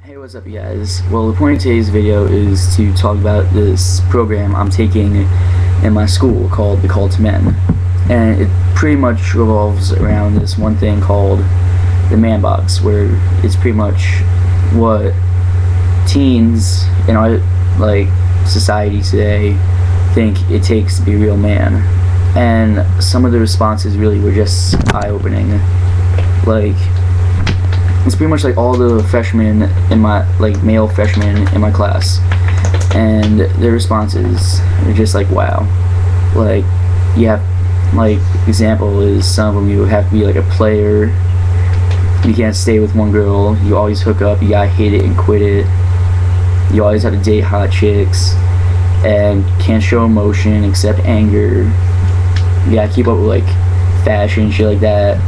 Hey, what's up, you guys? Well, the point of today's video is to talk about this program I'm taking in my school called The Call to Men. And it pretty much revolves around this one thing called the man box, where it's pretty much what teens in our society today think it takes to be a real man. And some of the responses really were just eye-opening. It's pretty much like all the freshmen in my, male freshmen in my class, and their responses are just like, wow. You have, example is some of them, you have to be like a player, you can't stay with one girl, you always hook up, you gotta hit it and quit it, you always have to date hot chicks, and can't show emotion except anger, you gotta keep up with fashion and shit like that.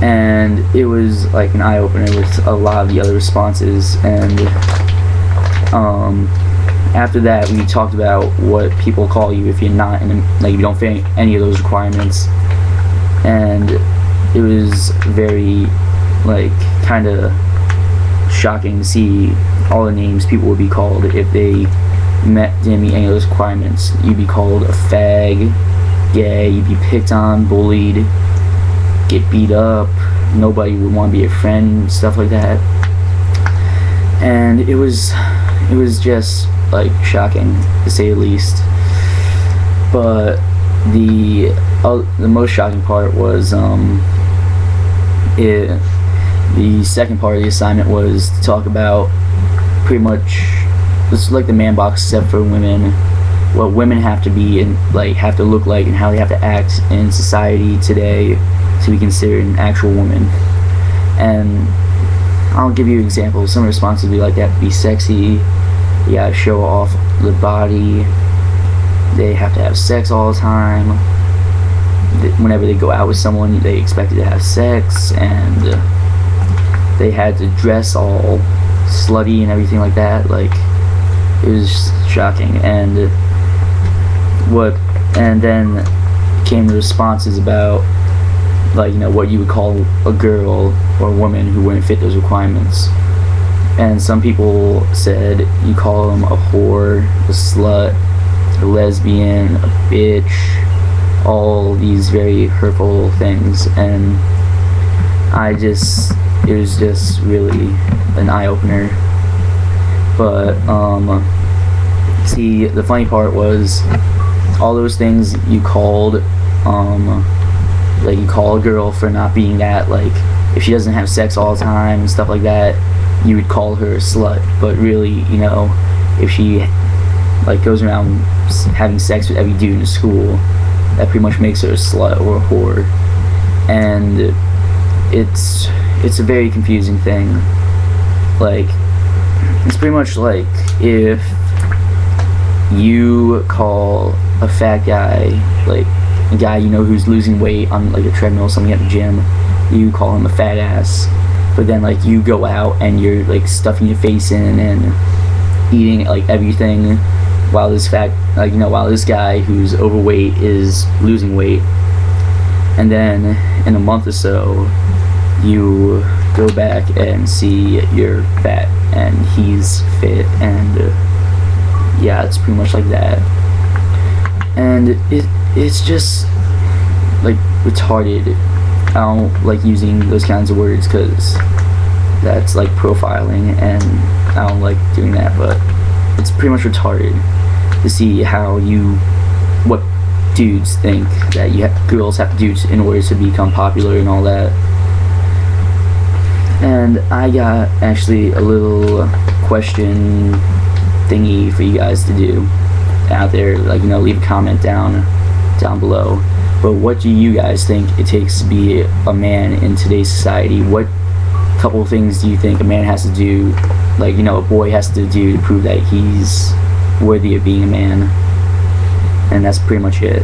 And it was an eye-opener with a lot of the other responses. And after that, we talked about what people call you if you're not in you don't fit any of those requirements. And it was very kind of shocking to see all the names people would be called if they didn't meet any of those requirements. You'd be called a fag, gay, you'd be picked on, bullied, get beat up, nobody would want to be your friend, stuff like that. And it was just shocking, to say the least. But the most shocking part was the second part of the assignment was to talk about pretty much this is the man box except for women, what women have to be and have to look like and how they have to act in society today to be considered an actual woman. And I'll give you examples. Some responses would be they have to be sexy, you gotta show off the body, they have to have sex all the time, whenever they go out with someone they expected to have sex, and they had to dress all slutty and everything like that. It was shocking. And then came the responses about what you would call a girl or a woman who wouldn't fit those requirements. And some people said you call them a whore, a slut, a lesbian, a bitch, all these very hurtful things. And it was just really an eye-opener. But see, the funny part was all those things you called you call a girl for not being that, if she doesn't have sex all the time and stuff like that, you would call her a slut. But really, if she goes around having sex with every dude in school, that pretty much makes her a slut or a whore. And it's a very confusing thing. It's pretty much if you call a fat guy, a guy who's losing weight on a treadmill or something at the gym, you call him a fat ass. But then you go out and you're stuffing your face in and eating everything while this while this guy who's overweight is losing weight. And then in a month or so you go back and see you're fat and he's fit, and yeah, it's pretty much like that. And it's just retarded. I don't like using those kinds of words because that's profiling, and I don't like doing that, but it's pretty much retarded to see what dudes think that girls have to do in order to become popular and all that. And I got actually a little question thingy for you guys to do out there, leave a comment down below. But what do you guys think it takes to be a man in today's society? What couple of things do you think a man has to do, a boy has to do to prove that he's worthy of being a man? And that's pretty much it.